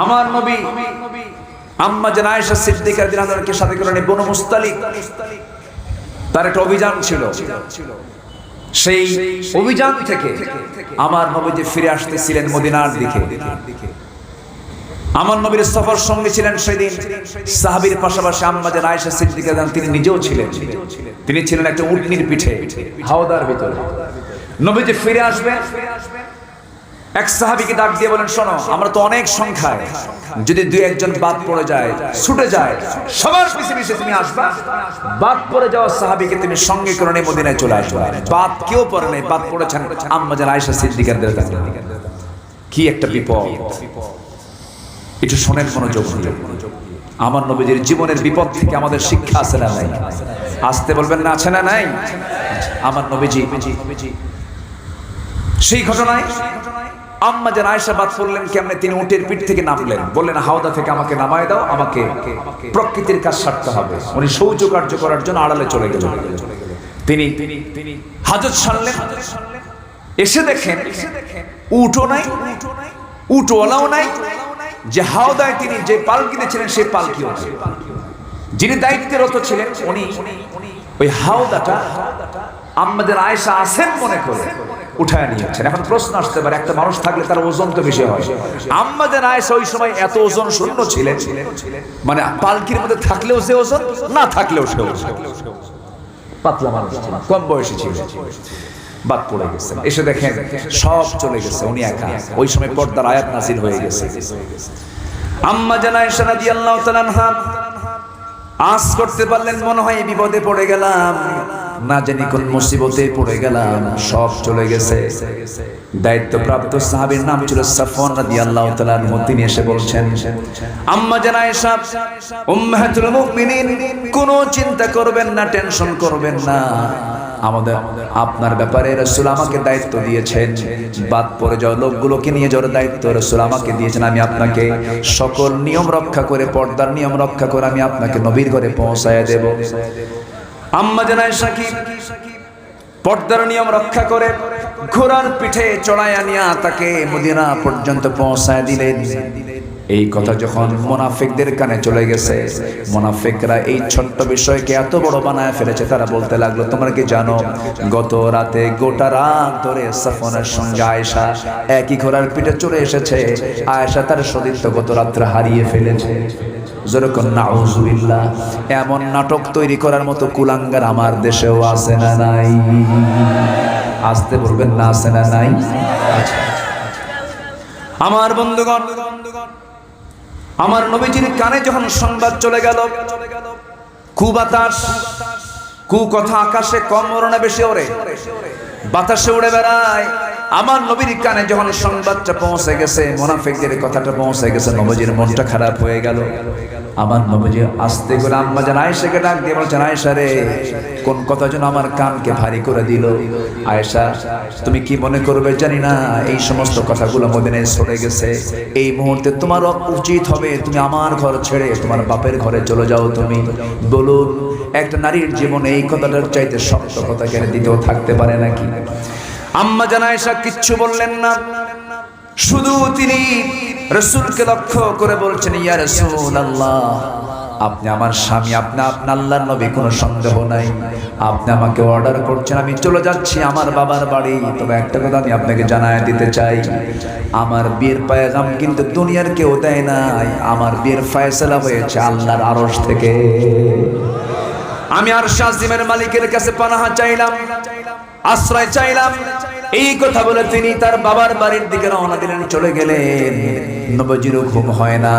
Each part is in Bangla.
আমার নবী আম্মা জান আয়েশা সিদ্দিকা রাদিয়াল্লাহু আনহাকে সাথে করে নিয়ে বনু মুস্তালিক তার একটা অভিযান ছিল। সেই অভিযান থেকে আমার নবীজি ফিরে আসতেছিলেন মদিনার দিকে। আমার নবীর সফর সঙ্গে ছিলেন সেদিন সাহাবীর পাশাপাশি আম্মা জান আয়েশা সিদ্দিকা রাদিয়াল্লাহু আনহা তিনি নিজেও ছিলেন। তিনি ছিলেন একটা উটনির পিঠে হাওদার ভিতরে। নবীজি ফিরে আসবেন, এক সাহাবীকে ডাক দিয়ে বলেন, শোনো আমরা তো অনেক সংখ্যায়, যদি দুই একজন বাদ পড়ে যায় ছুটে যায় সবার পিছে পিছে তুমি আসবা, বাদ পড়ে যাওয়া সাহাবীকে তুমি সঙ্গে করে নিয়ে মদিনায় চলে আসবা। বাদ কেউ পড়ে নাই, বাদ পড়েছেন আম্মা জান আয়েশা সিদ্দিকা রাদিয়াল্লাহু আনহা। কি একটা বিপদ, একটু শোনেন মনোযোগ দিয়ে। আমার নবীজির জীবনের বিপদ থেকে আমাদের শিক্ষা আছে না নাই? আসতে বলবেন না, আছে না নাই? আমার নবীজি সেই ঘটনায় আম্মা জান আয়েশা বাদ পড়লেন কেমনে, তিনি উটের পিঠ থেকে নামলেন, বললেন হাওদা থেকে আমাকে নামায় দাও, আমাকে প্রকৃতির কাজ সারতে হবে। উনি শৌচ কার্য করার জন্য আড়ালে চলে গেলেন। তিনি হাজত সারলেন, এসে দেখেন উটও নাই, উটওয়ালাও নাই, যে হাওদায় তিনি যে পালকিতে ছিলেন সেই পালকিও নাই। যিনি দায়িত্বরত ছিলেন উনি ওই হাওদাটা আম্মা জান আয়েশা আছেন মনে করে উঠায় নিয়েছেন। এখন প্রশ্ন আসতে পারে, একটা মানুষ থাকলে তার ওজন তো বেশি হয়। আম্মা জান আয়েশা ওই সময় এত ওজন শূন্য ছিলেন, মানে পালকির মধ্যে থাকলেও সে ওজন, না থাকলেও সে ওজন। পাতলা মানুষ ছিলেন, কম বয়সী ছিলেন, বাদ পড়ে গেছেন। এসে দেখেন সব চলে গেছে, উনি একা। ওই সময় পর্দার আয়াত নাযিল হয়ে গেছে। আম্মা জান আয়েশা রাদিয়াল্লাহু তাআলা আনহা আজ করতে পারলেন, মনে হয় বিপদে পড়ে গেলাম, না জানি কোন মুসিবতে পড়ে গেলাম, সব চলে গেছে। দায়িত্বপ্রাপ্ত সাহাবীর নাম ছিল সাফওয়ান রাদিয়াল্লাহু তাআলা আনহু। তিনি এসে বলছেন, আম্মা জান আয়েশা উম্মাহাতুল মুমিনিন, কোনো চিন্তা করবেন না, টেনশন করবেন না, আমাদের আপনার ব্যাপারে রাসূল আমাকে দায়িত্ব দিয়েছেন, বাদ পড়ে যাওয়া লোকগুলোকে নিয়ে যাওয়ার দায়িত্ব রাসূল আমাকে দিয়েছেন। আমি আপনাকে সকল নিয়ম রক্ষা করে, পর্দার নিয়ম রক্ষা করে আমি আপনাকে নবীর ঘরে পৌঁছায় দেব। আম্মা জান আয়েশা কি পর্দার নিয়ম রক্ষা করে ঘোড়ার পিঠে চড়াইয়া নিয়া তাকে মদিনা পর্যন্ত পৌঁছায় দিলেন। এই কথা যখন মুনাফিকদের কানে চলে গেছে, মুনাফিকরা এই ছোট্ট বিষয়কে এত বড় বানায় ফেলেছে, তারা বলতে লাগলো, তোমরা কি জানো গত রাতে গোটা রাত ধরে সাফওয়ানের সঙ্গে আয়েশা একই ঘোড়ার পিঠে চলে এসেছে, আয়েশা তার সতীত্ব গত রাত্রে হারিয়ে ফেলেছে। যেরকম নাউজুবিল্লাহ, এমন নাটক তৈরি করার মতো কুলাঙ্গার আমার দেশেও আছে না নাই? আসতে বলবেন না, আছে না নাই? আমার বন্ধুগণ, আমার নবীজির কানে যখন সংবাদ চলে গেল, কুবাতাস কুকথা আকাশে কম ওড়ে না বেশি ওড়ে, বাতাসে উড়ে বেড়ায়। আমার নবীর কানে যখন সংবাদটা পৌঁছে গেছে, মুনাফিকদের কথাটা পৌঁছে গেছে, নবীজির মনটা খারাপ হয়ে গেল। আমার নবীজি আস্তে করে আম্মা জান আয়েশাকে ডাক দিয়ে বলছেন, আয়েশা রে, কোন কথা যেন আমার কানকে ভারী করে দিল। আয়েশা, তুমি কি মনে করবে জানি না, এই সমস্ত কথাগুলো মদিনায় ছড়ে গেছে। এই মুহূর্তে তোমার উচিত হবে তুমি আমার ঘর ছেড়ে তোমার বাপের ঘরে চলে যাও। তুমি বলুন, একটা নারীর জীবনে এই কথাটার চাইতে শক্ত কথা কেন দ্বিতীয় থাকতে পারে নাকি? আম্মা জান আয়েশা কিচ্ছু বললেন না, শুধু তিনি রাসূলকে লক্ষ্য করে বলছেন, ইয়া রাসূলুল্লাহ, আপনি আমার স্বামী, আপনি আপনার আল্লাহর নবী, কোনো সন্দেহ নাই। আপনি আমাকে অর্ডার করছেন, আমি চলে যাচ্ছি আমার বাবার বাড়ি। তবে একটা কথা আমি আপনাকে জানায় দিতে চাই, আমার বিয়ের পয়গাম কিন্তু দুনিয়ার কেউ দেয় নাই। আমার বিয়ের ফয়সালা হয়েছে আল্লাহর আরশ থেকে। আমি আরশ আজিমের মালিকের কাছে পানাহা চাইলাম, আশ্রয় চাইলাম। এই কথা বলে তিনি তার বাবার বাড়ির দিকে রওনা দিলেন, চলে গেলেন। নবীজিরও ঘুম হয় না,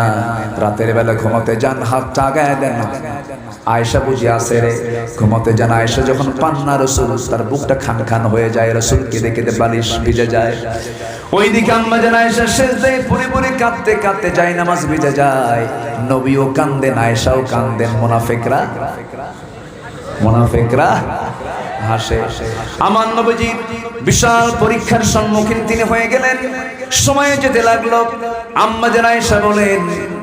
রাতের বেলা ঘুমাতে যান, হাতটা আগায় দেন। আয়েশা বুঝি আছে রে, ঘুমাতে যান। আয়েশা যখন পান না রাসূল, তার বুকটা খান খান হয়ে যায়, রাসূলকে দেখে বালিশ ভিজে যায়। ওইদিকে আম্মা জান আয়েশা সেজদায় পড়ে পড়ে কাঁদতে কাঁদতে যায়, নামাজ ভিজে যায়। নবীও কাঁদেন, আয়েশাও কাঁদেন, মুনাফিকরা হাসে। আমার নবীজি বিশাল পরীক্ষার সম্মুখীন তিনি হয়ে গেলেন। সময় যেতে লাগলো। আম্মা জান আয়েশা বলেন,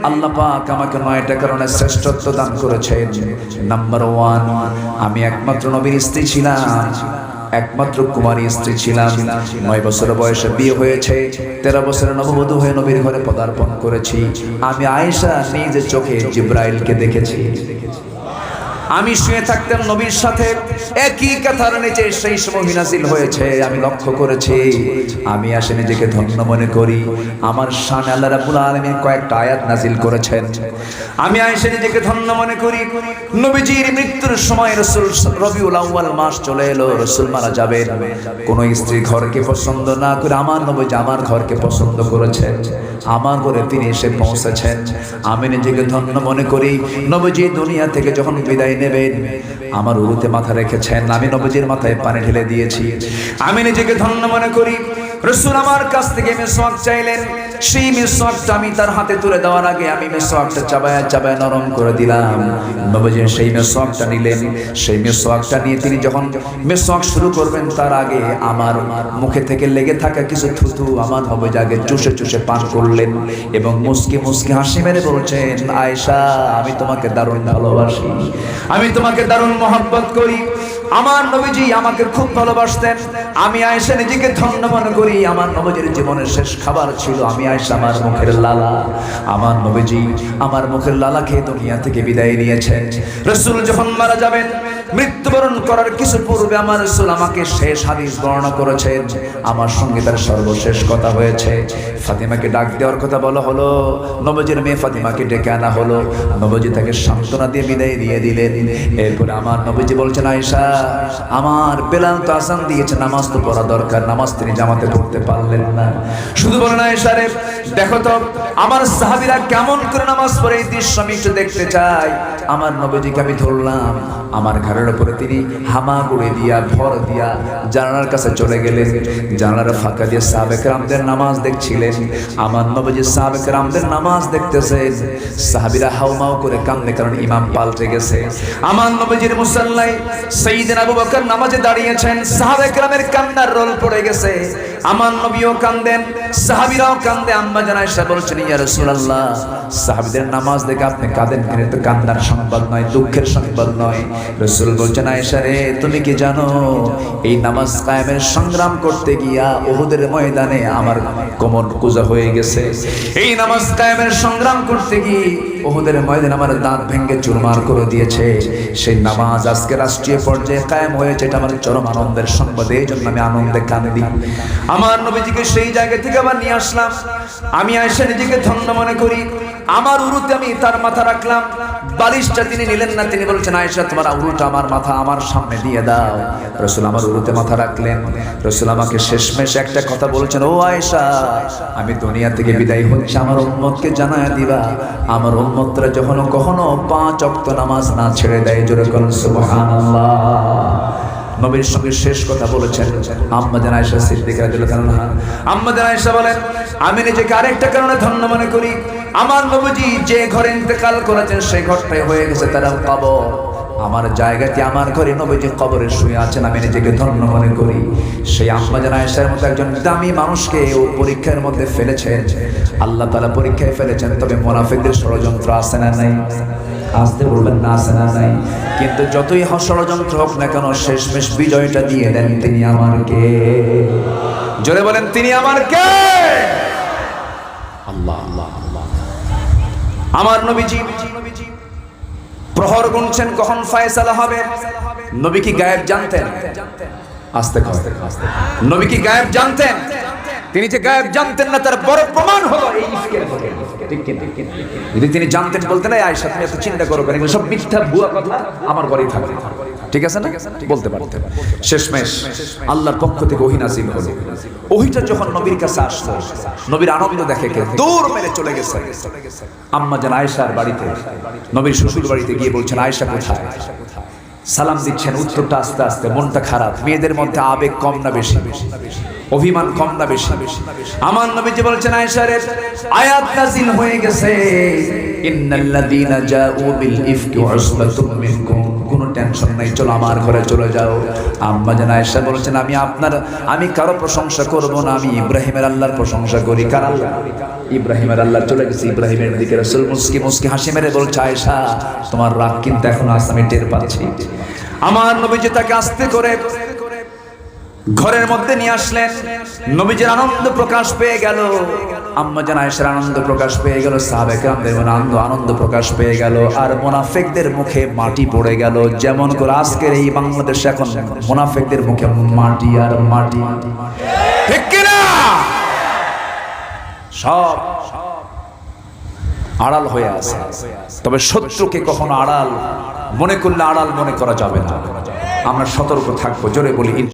আল্লাহ পাক আমাকে 9টা কারণে শ্রেষ্ঠত্ব দান করেছেন। নাম্বার 1, আমি একমাত্র নবীর স্ত্রী ছিলাম। একমাত্র কুমারী স্ত্রী ছিলাম। 9 বছর বয়সে বিয়ে হয়েছে, 13 বছরে নববধূ হয়ে নবীর ঘরে পদার্পণ করেছি। আমি আয়েশা নিজের চোখে জিব্রাইলকে দেখেছি। আমি শুয়ে থাকতাম নবীর সাথে, একই কথার নিচে সেই সময় নাজিল হয়েছে। আমি লক্ষ্য করেছি, আমি আসে নিজেকে ধন্য মনে করি। আমার শানে আল্লাহ রাব্বুল আলামিন কয়েকটা আয়াত নাজিল করেছেন। আমি আসে নিজেকে ধন্য মনে করি। নবীজির মৃত্যুর সময় রাসূল রবিউল আউয়াল মাস চলে এলো, রাসূল মারা যাবেন। কোন স্ত্রী ঘরকে পছন্দ না করে আমার নবীজি আমার ঘরকে পছন্দ করেছেন, আমার ঘরে তিনি এসে পৌঁছেছেন। আমি নিজেকে ধন্য মনে করি। নবীজি দুনিয়া থেকে যখন বিদায় নেবেন, আমার উরুতে মাথা রেখেছেন, আমি নবীজির মাথায় পানি ঢেলে দিয়েছি। আমি নিজেকে ধন্য মনে করি। রাসূল আমার কাছ থেকে মিসওয়াক চাইলেন, সেই মিসওয়াকটা আমি তার হাতে তুলে দেওয়ার আগে আমি মিসওয়াকটা চাবায়া চাবায়া নরম করে দিলাম। নবীজি সেই মিসওয়াকটা নিলেন, সেই মিসওয়াকটা নিয়ে তিনি যখন মিসওয়াক শুরু করবেন তার আগে আমার মুখে থেকে লেগে থাকা কিছু থুতু আমার নবীজি আগে চুষে চুষে পান করলেন এবং মুস্কি মুস্কি হাসি মেরে বলছেন, আয়েশা আমি তোমাকে দারুণ ভালোবাসি, আমি তোমাকে দারুণ মহব্বত করি। আমার নবীজি আমাকে খুব ভালোবাসতেন। আমি আয়েশা নিজেকে ধন্য মনে করি। আমার নবীজির জীবনের শেষ খাবার ছিল আমি আয়েশা আমার মুখের লালা। আমার নবীজি আমার মুখের লালা খেয়ে দুনিয়া থেকে বিদায় নিয়েছেন। রাসূল যখন মারা যাবেন, মৃত্যুবরণ করার কিছু পূর্বে আমার রাসূল আমাকে শেষ হাদিস বর্ণনা করেছেন। আমার সঙ্গে তার সর্বশেষ কথা হয়েছে। ফাতিমাকে ডাক দেওয়ার কথা বলা হলো, নবীজির মেয়ে ফাতিমাকে ডেকে আনা হলো। নবীজি তাকে সান্ত্বনা দিয়ে বিদায় দিয়ে দিলেন। এরপরে আমার নবীজি বলছেন, আয়েশা আমার বেলাল তো আযান দিয়েছে, নামাজ তো পড়া দরকার, নামাজ তিনি জামাতে পড়তে পারলেন না। শুধু বলেন, আয়েশা রে দেখো তো আমার সাহাবীরা কেমন করে নামাজ পড়ে, এই দৃশ্য আমি একটু দেখতে চাই। আমার নবীজিকে আমি ধরলাম, আমার ঘরের উপরে তিনি হামা গুড়ে দিয়া ভর দিয়া জানালার কাছে চলে গেলেন। জানালার ফাঁকা দিয়ে সাহাবে কেরামদের নামাজ দেখছিলেন। আমার নবীজি সাহাবে কেরামদের নামাজ দেখতেছেন। সাহাবীরা হাউমাউ করে কান্দে, কারণ ইমাম পাল্টে গেছে। আমার নবীজির মুসাল্লায় সাইয়েদনা আবু বকর নামাজে দাঁড়িয়েছেন, সাহাবে কেরামের কান্নার রোল পড়ে গেছে। আমার নবীও কান্দেন, সাহাবীরাও কান্দে। আম্মা জান আয়েশা বলছেন, ইয়া রাসূলুল্লাহ সাহাবীদের নামাজ দেখে আপনি কাঁদেন কেন? তো কান্নার সংবাদ নয়, দুঃখের সংবাদ নয়। রাসূল বলছেন, আয়েশা রে তুমি কি জানো এই নামাজ কায়েমের সংগ্রাম করতে গিয়া উহুদের ময়দানে আমার কোমর কুজা হয়ে গেছে। এই নামাজ কায়েমের সংগ্রাম করতে গিয়ে উহুদের ময়দানে আমার দাঁত ভেঙে চুরমার করে দিয়েছে। সেই নামাজ আজকে রাষ্ট্রীয় পর্যায়ে কায়েম হয়েছে, এটা আমার চরম আনন্দের সংবাদ। এই জন্য আমি আনন্দে কাঁদি। আমার নবীজিকে সেই জায়গা থেকে আবার নিয়ে আসলাম। আমি আয়েশা নিজেকে ধন্য মনে করি। আমার উরুতে আমি তার মাথা রাখলাম, বালিশটা তিনি নিলেন না। তিনি বলছেন, আয়েশা তোমার উরুটা আমার মাথা আমার সামনে দিয়ে দাও। রাসূল আমার উরুতে মাথা রাখলেন। রাসূল আমাকে শেষমেশ একটা কথা বলছেন, ও আয়েশা আমি দুনিয়া থেকে বিদায় হচ্ছি, আমার উম্মতকে জানায়া দিবা আমার উম্মতরা যখন কখনো 5 ওয়াক্ত নামাজ না ছেড়ে দেয়, জোরে বলুন সুবহানাল্লাহ। নবীর সঙ্গে শেষ কথা বলেছেন আম্মা জান আয়েশা সিদ্দিকা রাদিয়াল্লাহু আনহা। আম্মা জান আয়েশা বলেন, আমি নিজেকে আরেকটা কারণে ধন্য মনে করি। আমার নবীজি যে ঘরে ইন্তেকাল করেছেন সেই ঘরটাই হয়ে গেছে তার কবর। আমার জায়গাতে আমার ঘরে নবীজি কবরে শুয়ে আছেন, আমি নিজেকে ধন্য মনে করি। সেই আম্মা জান আয়েশার মতো একজন দামি মানুষকে ও পরীক্ষার মধ্যে ফেলেছেন। আল্লাহ তাআলা পরীক্ষায় ফেলেছেন, তবে মুনাফিকদের ষড়যন্ত্র আছে না নাই? আসতে বলবেন না, আছে না নাই? কিন্তু যতই ষড়যন্ত্র হোক না কেন শেষমেশ বিজয়টা দিয়ে দেন তিনি আমার কে? জোরে বলেন, তিনি আমার কে? আল্লাহ আল্লাহ আল্লাহ। আমার নবীজি প্রহর গুনছেন কখন ফয়সালা হবে। নবী কি গায়েব জানতেন? আস্তে আস্তে আস্তে। নবী কি গায়েব জানতেন? তিনি যে গায়েব জানতেন না তার বড় প্রমাণ হলো এই ইফকের ঘটনা। ঠিক কি? যদি তিনি জানতেন বলতেন, এই আয়েশা তুমি এত চিন্তা করো কেন, এগুলো সব মিথ্যা ভুয়া কথা, আমার ঘরেই থাকে। ঠিক আছে না? বলতে পারতেন। শেষমেশ আল্লাহর পক্ষ থেকে ওহী নাযিল হলো। ওহীটা যখন নবীর কাছে আসলো, নবীর আনন্দ দেখে কে দৌড় মেরে চলে গেছে আম্মা জান আয়েশার বাড়িতে। নবীর শ্বশুর বাড়িতে গিয়ে বলছেন, আয়েশা কোথায়? সালাম দিচ্ছেন, উত্তরটা আস্তে আস্তে। মনটা খারাপ। মেয়েদের মধ্যে আবেগ কম না বেশি? অভিমান কম না বেশি? আমার নবীজি বলছেন, আয়েশা রে আয়াত নাযিল হয়ে গেছে, ইন্নাল্লাযীনা জাউ বিল ইফকি উসবাতুম মিনকুম। কোনো টেনশন নাই, চলো আমার ঘরে চলে যাও। আম্মা জান আয়েশা বলছেন, আমি কারো প্রশংসা করব না, আমি ইব্রাহিমের আল্লাহর প্রশংসা করি। কার আল্লাহ? ইব্রাহিমের আল্লাহ। চলে গেছে ইব্রাহিমের দিকে। রাসূল মুস্কি মুস্কি হাসি মেরে বলছে, আয়েশা তোমার রাগ কিন্তু এখন আজ আমি টের পাচ্ছি। আমার নবীজি তাকে আস্তে করে ঘরের মধ্যে নিয়ে আসলেন, নবীজির আনন্দ প্রকাশ পেয়ে গেল, আম্মা জান আয়েশার আনন্দ প্রকাশ পেয়ে গেল, সাহাবায়ে কেরামদের আনন্দ প্রকাশ পেয়ে গেল, আর মুনাফিকদের মুখে মাটি পড়ে গেল। যেমন করে আজকের এই বাংলাদেশে এখন মুনাফিকদের মুখে মাটি আর মাটি, ঠিক কি না? সব আড়াল হয়ে আছে। তবে শত্রুকে কখনো আড়াল মনে করলে আড়াল মনে করা যাবে না। আমরা সতর্ক থাকবো। জোরে বলি।